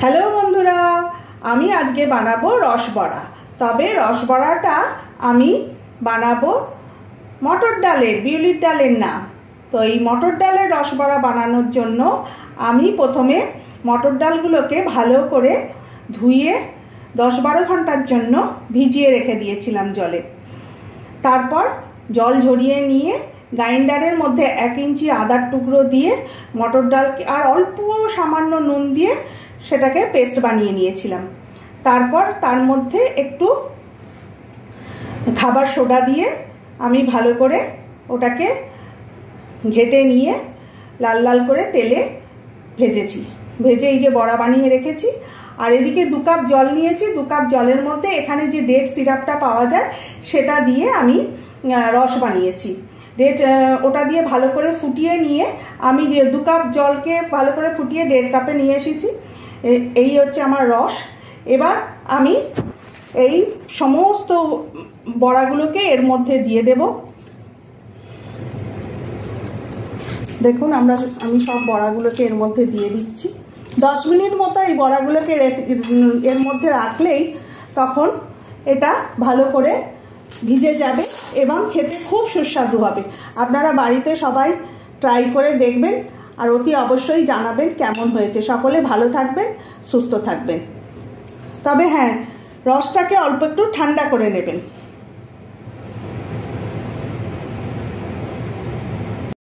Hello বন্ধুরা, আমি আজকে বানাবো রসবড়া। তবে রসবড়াটা আমি বানাবো মটর ডালের, বিউলির ডালের না। তো এই মটর ডালের রসবড়া বানানোর জন্য আমি প্রথমে মটর ডালগুলোকে ভালো করে ধুয়ে 10-12 ঘন্টার জন্য ভিজিয়ে রেখে দিয়েছিলাম জলে। তারপর জল ঝরিয়ে নিয়ে গ্রাইন্ডারের মধ্যে 1 ইঞ্চি আদার টুকরো দিয়ে মটর ডাল আর অল্প সামান্য নুন দিয়ে সেটাকে পেস্ট বানিয়ে নিয়েছিলাম। তারপর তার মধ্যে একটু খাবার সোডা দিয়ে আমি ভালো করে ওটাকে ঘেটে নিয়ে লাল লাল করে তেলে ভেজেছি। ভেজে এই যে বড়া বানিয়ে রেখেছি। আর এদিকে 2 কাপ জল নিয়েছি। 2 কাপ জলের মধ্যে এখানে যে ডেট সিরাপটা পাওয়া যায় সেটা দিয়ে আমি রস বানিয়েছি। ওটা দিয়ে ভালো করে ফুটিয়ে নিয়ে আমি 2 কাপ জলকে ভালো করে ফুটিয়ে 1.5 কাপে নিয়ে এসেছি। এই হচ্ছে আমার রস। এবার আমি এই সমস্ত বড়াগুলোকে এর মধ্যে দিয়ে দেব। দেখুন আমি সব বড়াগুলোকে এর মধ্যে দিয়ে দিচ্ছি। 10 মিনিট মতো এই বড়াগুলোকে এর মধ্যে রাখলেই তখন এটা ভালো করে ভিজে যাবে এবং খেতে খুব সুস্বাদু হবে। আপনারা বাড়িতে সবাই ট্রাই করে দেখবেন আর অতি অবশ্যই জানাবেন কেমন হয়েছে। সকলে ভালো থাকবেন, সুস্থ থাকবেন। তবে হ্যাঁ, রসটাকে অল্প একটু ঠান্ডা করে নেবেন।